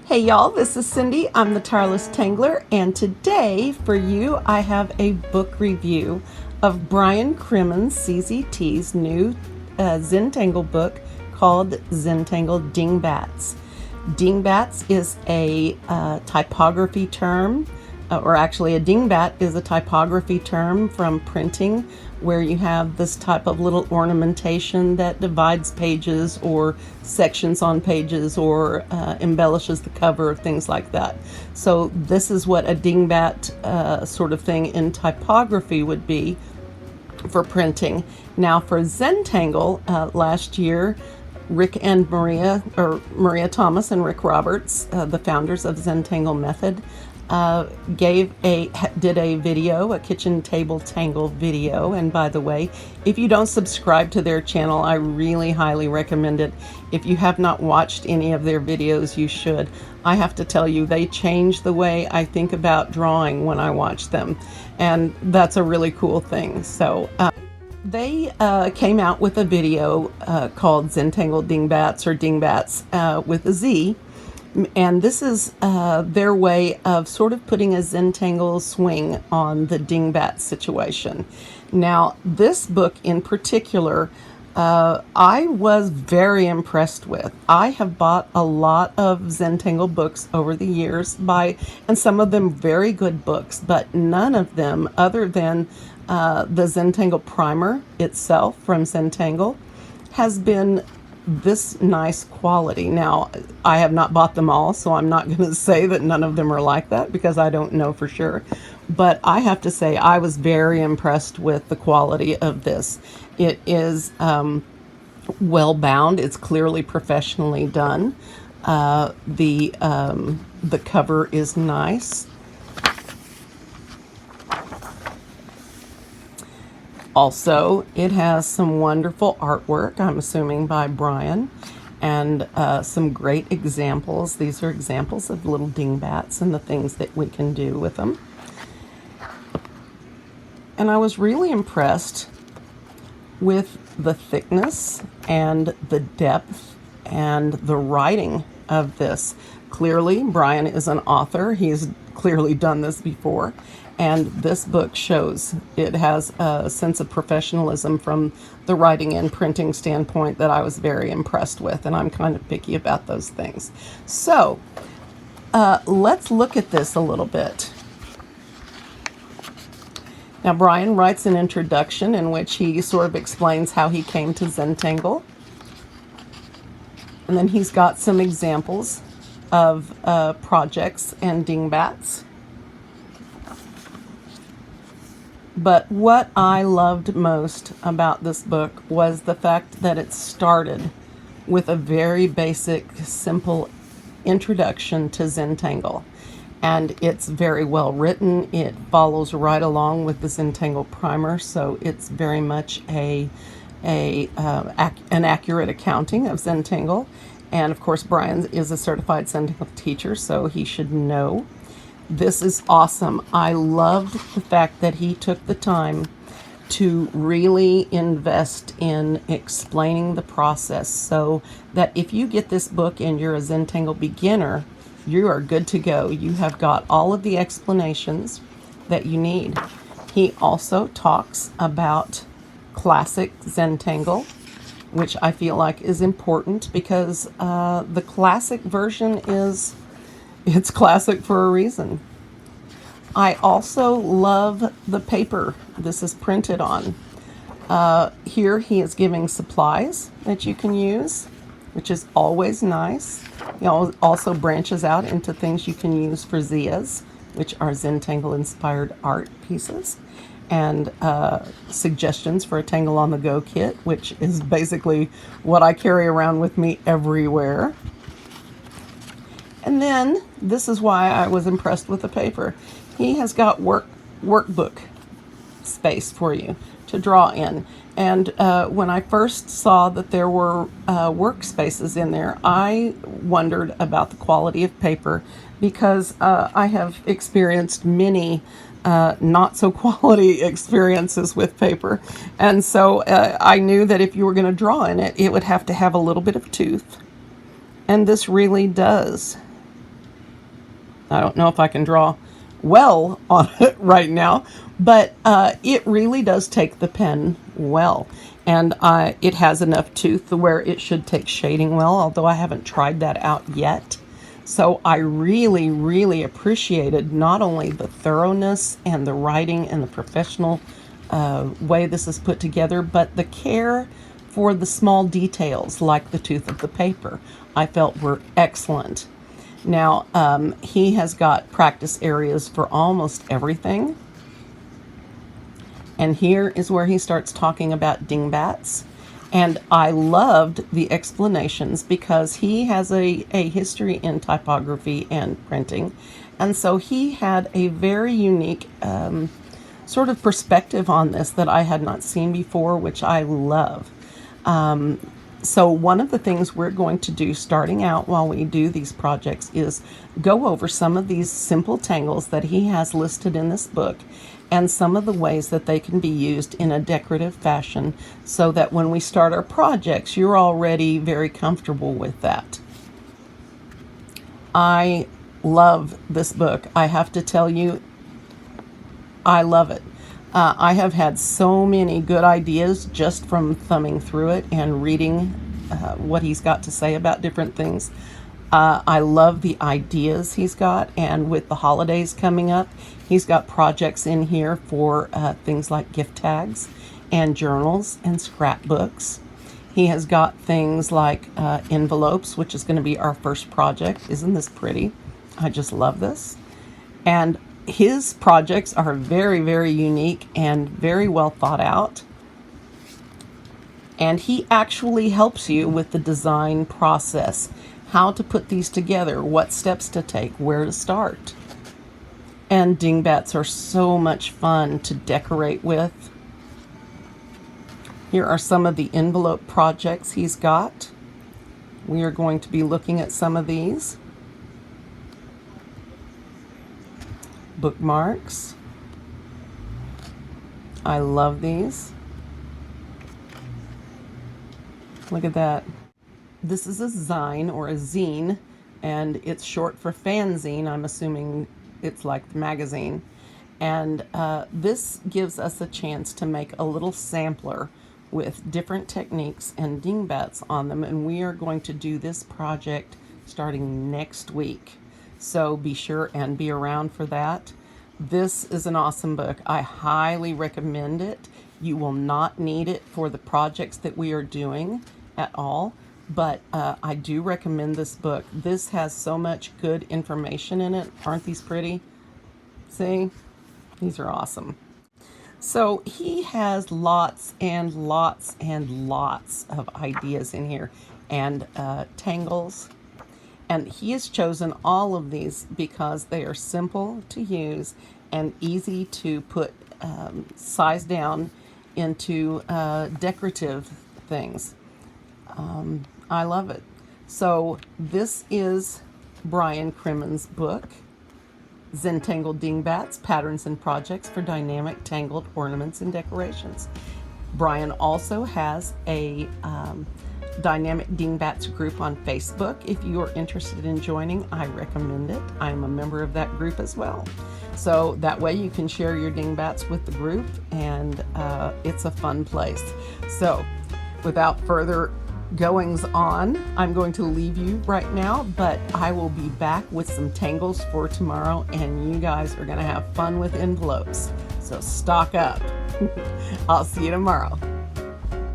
Hey y'all, this is Cindy. I'm the Tireless Tangler, and today for you I have a book review of Brian Crimmins, CZT's new Zentangle book called Zentangle Dingbatz. Dingbatz is a typography term, or actually a dingbat is a typography term from printing, where you have this type of little ornamentation that divides pages or sections on pages or embellishes the cover, things like that. So this is what a dingbat sort of thing in typography would be for printing. Now for Zentangle, last year, Maria Thomas and Rick Roberts, the founders of Zentangle Method, did a video, a kitchen table tangle video. And by the way, if you don't subscribe to their channel, I really highly recommend it. If you have not watched any of their videos, you should. I have to tell you, they change the way I think about drawing when I watch them, and that's a really cool thing. So they came out with a video called Zentangle Dingbatz, or Dingbatz with a Z. And this is their way of sort of putting a Zentangle swing on the dingbat situation. Now, this book in particular, I was very impressed with. I have bought a lot of Zentangle books over the years, and some of them very good books, but none of them, other than the Zentangle primer itself from Zentangle, has been this nice quality. Now, I have not bought them all, so I'm not going to say that none of them are like that, because I don't know for sure. But I have to say I was very impressed with the quality of this. It is well bound. It's clearly professionally done. The cover is nice. Also, it has some wonderful artwork, I'm assuming by Brian, and some great examples. These are examples of little dingbats and the things that we can do with them. And I was really impressed with the thickness and the depth and the writing of this. Clearly, Brian is an author. He's clearly done this before. And this book shows it has a sense of professionalism from the writing and printing standpoint that I was very impressed with, and I'm kind of picky about those things. So let's look at this a little bit. Now, Brian writes an introduction in which he sort of explains how he came to Zentangle. And then he's got some examples of projects and dingbats. But what I loved most about this book was the fact that it started with a very basic, simple introduction to Zentangle. And it's very well written. It follows right along with the Zentangle primer, so it's very much an accurate accounting of Zentangle. And of course, Brian is a certified Zentangle teacher, so he should know. This is awesome. I loved the fact that he took the time to really invest in explaining the process, so that if you get this book and you're a Zentangle beginner, you are good to go. You have got all of the explanations that you need. He also talks about classic Zentangle, which I feel like is important, because the classic version it's classic for a reason. I also love the paper this is printed on. Here he is giving supplies that you can use, which is always nice. He also branches out into things you can use for Zias, which are Zentangle inspired art pieces, and suggestions for a Tangle on the Go kit, which is basically what I carry around with me everywhere. And then, this is why I was impressed with the paper. He has got workbook space for you to draw in. And when I first saw that there were workspaces in there, I wondered about the quality of paper, because I have experienced many not so quality experiences with paper. And so I knew that if you were going to draw in it, it would have to have a little bit of tooth. And this really does. I don't know if I can draw well on it right now, but it really does take the pen well. And it has enough tooth to where it should take shading well, although I haven't tried that out yet. So I really, really appreciated not only the thoroughness and the writing and the professional way this is put together, but the care for the small details like the tooth of the paper I felt were excellent. Now, he has got practice areas for almost everything. And here is where he starts talking about dingbats. And I loved the explanations because he has a history in typography and printing. And so he had a very unique sort of perspective on this that I had not seen before, which I love. So one of the things we're going to do starting out while we do these projects is go over some of these simple tangles that he has listed in this book and some of the ways that they can be used in a decorative fashion so that when we start our projects, you're already very comfortable with that. I love this book. I have to tell you, I love it. I have had so many good ideas just from thumbing through it and reading what he's got to say about different things. I love the ideas he's got, and with the holidays coming up, he's got projects in here for things like gift tags and journals and scrapbooks. He has got things like envelopes, which is going to be our first project. Isn't this pretty? I just love this. And his projects are very, very unique and very well thought out. And he actually helps you with the design process, how to put these together, what steps to take, where to start. And dingbats are so much fun to decorate with. Here are some of the envelope projects he's got. We are going to be looking at some of these. Bookmarks. I love these. Look at that. This is a zine or a zine, and it's short for fanzine. I'm assuming it's like the magazine. And this gives us a chance to make a little sampler with different techniques and dingbats on them, and we are going to do this project starting next week. So be sure and be around for that. This is an awesome book. I highly recommend it. You will not need it for the projects that we are doing at all, but I do recommend this book. This has so much good information in it. Aren't these pretty? See? These are awesome. So he has lots and lots and lots of ideas in here and tangles. And he has chosen all of these because they are simple to use and easy to put size down into decorative things. I love it. So this is Brian Crimmins' book, Zentangle Dingbatz, Patterns and Projects for Dynamic Tangled Ornaments and Decorations. Brian also has a Dynamic Dingbatz group on Facebook. If you are interested in joining, I recommend it. I'm a member of that group as well. So that way you can share your dingbats with the group, and it's a fun place. So without further goings on, I'm going to leave you right now, but I will be back with some tangles for tomorrow, and you guys are going to have fun with envelopes. So stock up. I'll see you tomorrow.